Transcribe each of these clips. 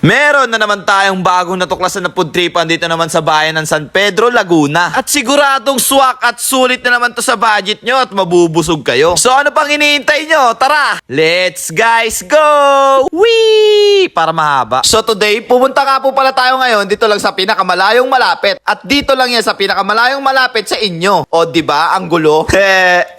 Meron na naman tayong bagong natuklasan na food tripan dito naman sa bayan ng San Pedro, Laguna. At siguradong swak at sulit na naman to sa budget nyo at mabubusog kayo. So ano pang hinihintay nyo? Tara! Let's guys go! Whee! Para mahaba. So today, pumunta nga po pala tayo ngayon dito lang sa pinakamalayong malapit. At dito lang yan sa pinakamalayong malapit sa inyo. O diba, ang gulo?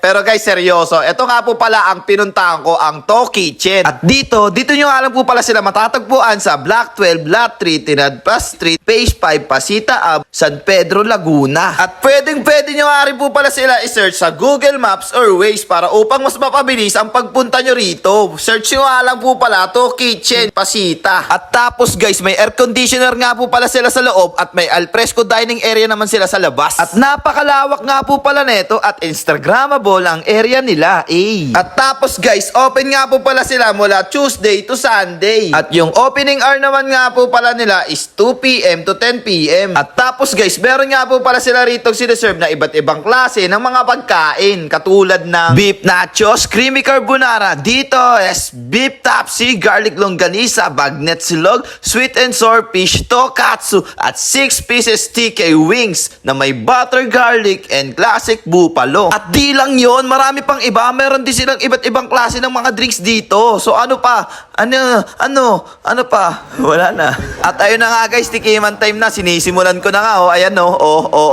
Pero guys, seryoso. Ito nga po pala ang pinuntahan ko, ang To Kitchen. At dito nyo nga lang po pala sila matatagpuan sa Block 12, Lot 3, Tinadpa Street, Phase 5, Pasita Ave, San Pedro, Laguna. At pwede nyo nga rin po pala sila i-search sa Google Maps or Waze para upang mas mapabilis ang pagpunta nyo rito. Search nyo nga lang po pala To Kitchen, Pasita. At tapos guys, may air conditioner nga po pala sila sa loob at may alfresco dining area naman sila sa labas. At napakalawak nga po pala neto at Instagrammable ang area nila. At tapos guys, open nga po pala sila mula Tuesday to Sunday. At yung opening hour naman nga po pala nila is 2 p.m. to 10 p.m. At tapos guys, meron nga po pala sila rito sinaserve na iba't ibang klase ng mga pagkain. Katulad ng beef nachos, creamy carbonara. Dito is beef tapsi, garlic longganisa, bagnet silog, sweet and sour fish, tokatsu, at 6 pieces TK wings na may butter garlic and classic buffalo. At di lang yon, marami pang iba. Meron din silang iba't ibang klase ng mga drinks dito. So ano pa? Ano pa? Wala na. At ayun na nga guys, tikiman time na. Sinisimulan ko na nga. Ayan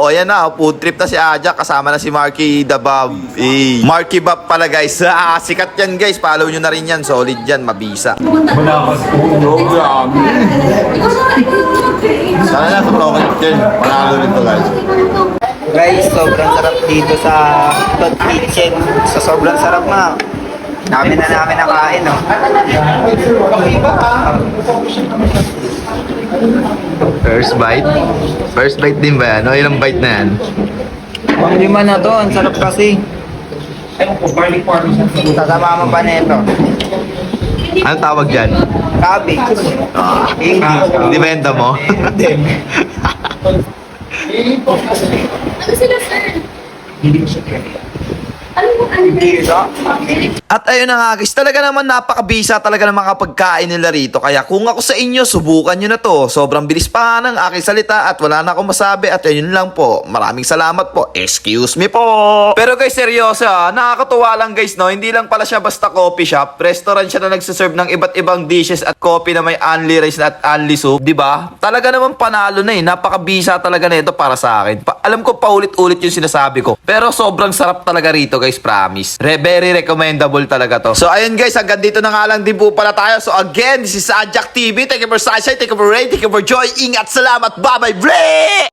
ayan na. Food trip na si Aja. Kasama na si Marky the Bob. Marky Bob pala guys. Sikat yan guys. Follow nyo na rin yan. Solid yan. Mabisa. Sana na sa Broken Chicken. Panalo nito guys. Guys, sobrang sarap dito sa To Kitchen. Sa sobrang sarap na. Namin nakain, no? First bite? First bite din ba yan? O ilang bite na yan? Pang-lima na to, ang sarap kasi. Sasama mo pa nito. Anong tawag dyan? Cabbage. Hindi benta mo? Hindi. Ano sila, sir? At ayun na nga guys, talaga naman napakabisa talaga ng mga pagkain nila rito. Kaya kung ako sa inyo, subukan nyo na to. Sobrang bilis pa ng aking salita at wala na akong masabi. At ayun lang po, maraming salamat po. Excuse me po. Pero guys, seryoso nakakatuwa lang guys, no? Hindi lang pala siya basta coffee shop. Restaurant siya na nagsaserve ng iba't ibang dishes at coffee na may only rice at only soup. Diba? Talaga naman panalo na napakabisa talaga na ito para sa akin. Alam ko paulit-ulit yung sinasabi ko. Pero sobrang sarap talaga rito guys, promise. Very recommendable talaga to. So ayun guys, hanggang dito na nga lang din po pala tayo. So again, this is Ajak TV. Thank you for sunshine, thank you for rain, thank you for joy. Ingat, salamat, bye bye, bre!